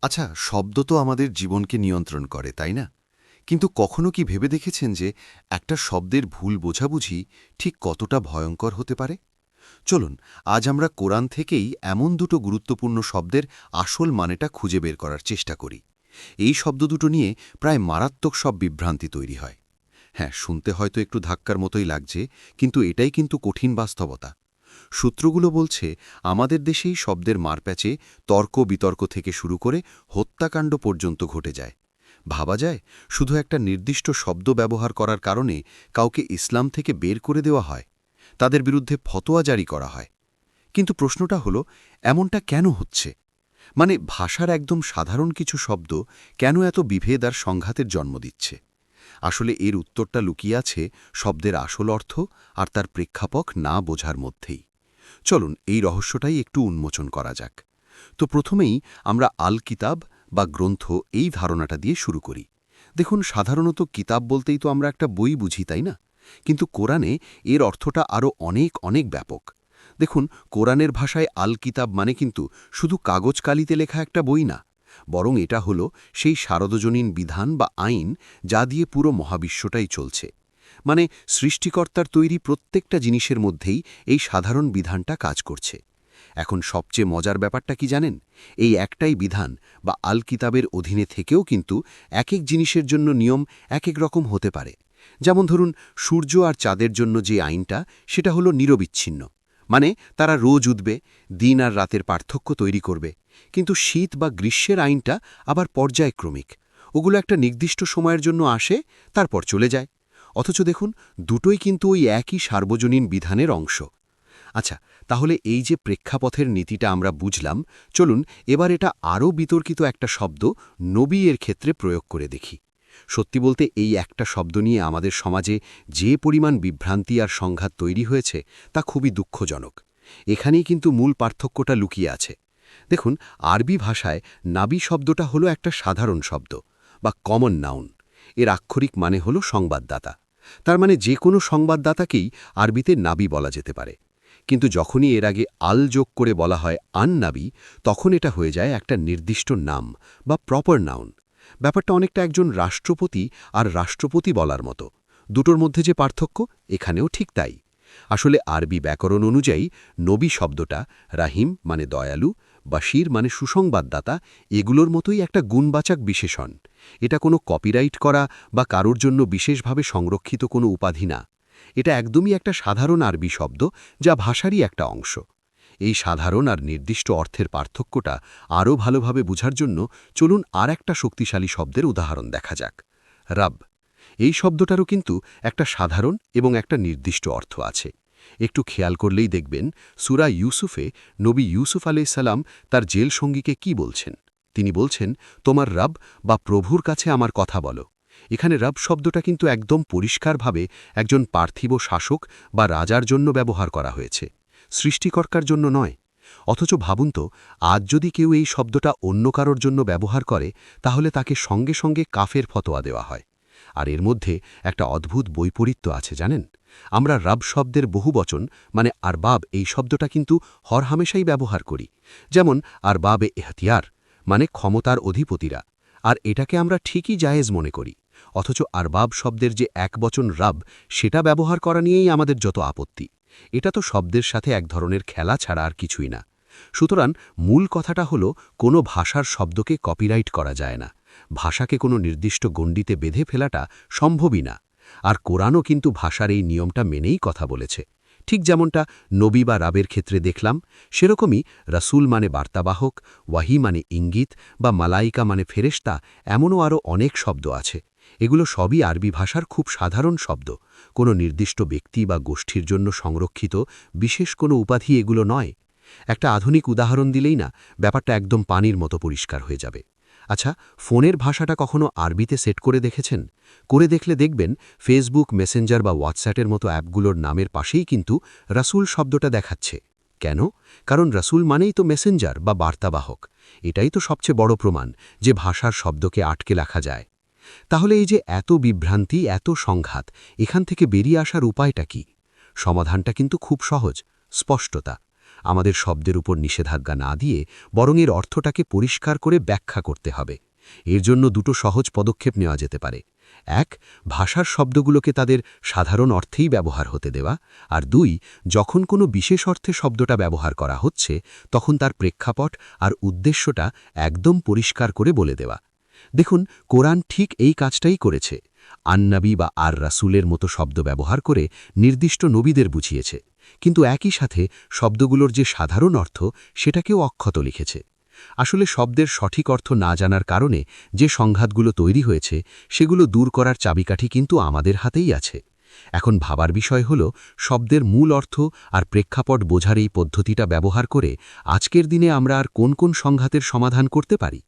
আচ্ছা, শব্দ তো আমাদের জীবনকে নিয়ন্ত্রণ করে, তাই না? কিন্তু কখনো কি ভেবে দেখেছেন যে একটা শব্দের ভুল বোঝাবুঝি ঠিক কতটা ভয়ঙ্কর হতে পারে? চলুন, আজ আমরা কোরআন থেকেই এমন দুটো গুরুত্বপূর্ণ শব্দের আসল মানেটা খুঁজে বের করার চেষ্টা করি। এই শব্দ দুটো নিয়ে প্রায় মারাত্মক সব বিভ্রান্তি তৈরি হয়। হ্যাঁ, শুনতে হয়তো একটু ধাক্কার মতোই লাগছে, কিন্তু এটাই কিন্তু কঠিন বাস্তবতা। সূত্রগুলো বলছে আমাদের দেশেই শব্দের মারপ্যাচে তর্ক বিতর্ক থেকে শুরু করে হত্যাকাণ্ড পর্যন্ত ঘটে যায়। ভাবা যায়, শুধু একটা নির্দিষ্ট শব্দ ব্যবহার করার কারণে কাউকে ইসলাম থেকে বের করে দেওয়া হয়, তাদের বিরুদ্ধে ফতোয়া জারি করা হয়। কিন্তু প্রশ্নটা হলো, এমনটা কেন হচ্ছে? মানে ভাষার একদম সাধারণ কিছু শব্দ কেন এত বিভেদ আর সংঘাতের জন্ম দিচ্ছে? আসলে এর উত্তরটা লুকিয়ে আছে শব্দের আসল অর্থ আর তার প্রেক্ষাপট না বোঝার মধ্যেই। চলুন এই রহস্যটাই একটু উন্মোচন করা যাক। তো প্রথমেই আমরা আল কিতাব বা গ্রন্থ এই ধারণাটা দিয়ে শুরু করি। দেখুন, সাধারণত কিতাব বলতেই তো আমরা একটা বই বুঝি, তাই না? কিন্তু কোরআনে এর অর্থটা আরও অনেক অনেক ব্যাপক। দেখুন, কোরআনের ভাষায় আল কিতাব মানে কিন্তু শুধু কাগজ কালিতে লেখা একটা বই না, বরং এটা হলো সেই সারদজনীন বিধান বা আইন যা দিয়ে পুরো মহাবিশ্বটাই চলছে। মানে সৃষ্টিকর্তার তৈরি প্রত্যেকটা জিনিসের মধ্যেই এই সাধারণ বিধানটা কাজ করছে। এখন সবচেয়ে মজার ব্যাপারটা কি জানেন? এই একটাই বিধান বা আল কিতাবের অধীনে থেকেও কিন্তু এক এক জিনিসের জন্য নিয়ম এক এক রকম হতে পারে। যেমন ধরুন, সূর্য আর চাঁদের জন্য যে আইনটা, সেটা হলো নিরবিচ্ছিন্ন। মানে তারা রোজ উঠবে, দিন আর রাতের পার্থক্য তৈরি করবে। কিন্তু শীত বা গ্রীষ্মের আইনটা আবার পর্যায়ক্রমিক। ওগুলো একটা নির্দিষ্ট সময়ের জন্য আসে, তারপর চলে যায়। অথচ দেখুন, দুটোই কিন্তু ওই একই সার্বজনীন বিধানের অংশ। আচ্ছা, তাহলে এই যে প্রেক্ষাপথের নীতিটা আমরা বুঝলাম, চলুন এবার এটা আরও বিতর্কিত একটা শব্দ নবী এর ক্ষেত্রে প্রয়োগ করে দেখি। সত্যি বলতে এই একটা শব্দ নিয়ে আমাদের সমাজে যে পরিমাণ বিভ্রান্তি আর সংঘাত তৈরি হয়েছে তা খুবই দুঃখজনক। এখানেই কিন্তু মূল পার্থক্যটা লুকিয়ে আছে। দেখুন, আরবি ভাষায় নাবী শব্দটা হলো একটা সাধারণ শব্দ বা কমন নাউন। এর আক্ষরিক মানে হলো সংবাদদাতা। তার মানে যে কোনো সংবাদদাতাকেই আরবিতে নাবী বলা যেতে পারে। কিন্তু যখনই এর আগে আল যোগ করে বলা হয় আন-নাবী, তখন এটা হয়ে যায় একটা নির্দিষ্ট নাম বা প্রপার নাউন। ব্যাপারটা অনেকটা একজন রাষ্ট্রপতি আর রাষ্ট্রপতি বলার মতো। দুটোর মধ্যে যে পার্থক্য, এখানেও ঠিক তাই। আসলে আরবি ব্যাকরণ অনুযায়ী নবী শব্দটা রাহিম মানে দয়ালু, বাশির মানে সুসংবাদদাতা, এগুলোর মতোই একটা গুণবাচক বিশেষণ। এটা কোনো কপিরাইট করা বা কারোর জন্য বিশেষভাবে সংরক্ষিত কোনো উপাধি না। এটা একদমই একটা সাধারণ আরবি শব্দ, যা ভাষারই একটা অংশ। এই সাধারণ আর নির্দিষ্ট অর্থের পার্থক্যটা আরও ভালোভাবে বোঝার জন্য চলুন আর একটা শক্তিশালী শব্দের উদাহরণ দেখা যাক। রাব। এই শব্দটারও কিন্তু একটা সাধারণ এবং একটা নির্দিষ্ট অর্থ আছে। একটু খেয়াল করলেই দেখবেন, সূরা ইউসুফে নবী ইউসুফ আলাইহিসসালাম তার জেল সঙ্গীকে কি বলছেন। তিনি বলছেন, তোমার রব বা প্রভুর কাছে আমার কথা বলো। এখানে রব শব্দটা কিন্তু একদম পরিষ্কারভাবে একজন পার্থিব শাসক বা রাজার জন্য ব্যবহার করা হয়েছে, সৃষ্টিকর্তার জন্য নয়। অথচ ভাবুন তো, আজ যদি কেউ এই শব্দটা অন্য কারোর জন্য ব্যবহার করে, তাহলে তাকে সঙ্গে সঙ্গে কাফের ফতোয়া দেওয়া হয়। আর এর মধ্যে একটা অদ্ভুত বৈপরীত্য আছে জানেন। আমরা রব শব্দের বহুবচন মানে আরবাব এই শব্দটা কিন্তু হরহামেশাই ব্যবহার করি। যেমন আরবাবে এহতিয়ার মানে ক্ষমতার অধিপতিরা, আর এটাকে আমরা ঠিকই জায়েজ মনে করি। অথচ আরবাব শব্দের যে একবচন রব, সেটা ব্যবহার করা নিয়েই আমাদের যত আপত্তি। এটা তো শব্দের সাথে এক ধরনের খেলা ছাড়া আর কিছুই না। সুতরাং মূল কথাটা হলো, কোনো ভাষার শব্দকে কপিরাইট করা যায় না। ভাষাকে কোনো নির্দিষ্ট গণ্ডিতে বেঁধে ফেলাটা সম্ভবই না। আর কোরআনও কিন্তু ভাষার এই নিয়মটা মেনেই কথা বলেছে। ঠিক যেমনটা নবী বা রাবের ক্ষেত্রে দেখলাম, সেরকমই রাসূল মানে বার্তাবাহক, ওয়াহি মানে ইঙ্গিত, বা মালাইকা মানে ফেরেশতা, এমনও আরও অনেক শব্দ আছে। এগুলো সবই আরবি ভাষার খুব সাধারণ শব্দ, কোনো নির্দিষ্ট ব্যক্তি বা গোষ্ঠীর জন্য সংরক্ষিত বিশেষ কোনো উপাধি এগুলো নয়। একটা আধুনিক উদাহরণ দিলেই না ব্যাপারটা একদম পানির মতো পরিষ্কার হয়ে যাবে। আচ্ছা, ফোনের ভাষাটা কখনো আরবিতে সেট করে দেখেছেন? করে দেখলে দেখবেন, ফেসবুক, মেসেঞ্জার বা হোয়াটসঅ্যাপের মতো অ্যাপগুলোর নামের পাশেই কিন্তু রাসূল শব্দটা দেখাচ্ছে। কেন? কারণ রাসূল মানেই তো মেসেঞ্জার বা বার্তাবাহক। এটাই তো সবচেয়ে বড় প্রমাণ যে ভাষার শব্দকে আটকে রাখা যায়। তাহলে এই যে এত বিভ্রান্তি, এত সংঘাত, এখান থেকে বেরিয়ে আসার উপায়টা কি? সমাধানটা কিন্তু খুব সহজ, স্পষ্টতা। আমাদের শব্দের উপর নিষেধাজ্ঞা না দিয়ে বরং এর অর্থটাকে পরিষ্কার করে ব্যাখ্যা করতে হবে। এর জন্য দুটো সহজ পদক্ষেপ নেওয়া যেতে পারে। ১. ভাষার শব্দগুলোকে তাদের সাধারণ অর্থেই ব্যবহার হতে দেওয়া। আর ২. যখন কোনো বিশেষ অর্থে শব্দটা ব্যবহার করা হচ্ছে তখন তার প্রেক্ষাপট আর উদ্দেশ্যটা একদম পরিষ্কার করে বলে দেওয়া। দেখুন, কোরআন ঠিক এই কাজটাই করেছে। আন-নবী বা আর রাসূলের মতো শব্দ ব্যবহার করে নির্দিষ্ট নবীদের বুঝিয়েছে, কিন্তু একই সাথে শব্দগুলোর যে সাধারণ অর্থ সেটাকেও অক্ষত লিখেছে। আসলে শব্দের সঠিক অর্থ না জানার কারণে যে সংঘাতগুলো তৈরি হয়েছে সেগুলো দূর করার চাবিকাঠি কিন্তু আমাদের হাতেই আছে। এখন ভাবার বিষয় হল, শব্দের মূল অর্থ আর প্রেক্ষাপট বোঝার এই পদ্ধতিটা ব্যবহার করে আজকের দিনে আমরা আর কোন কোন সংঘাতের সমাধান করতে পারি।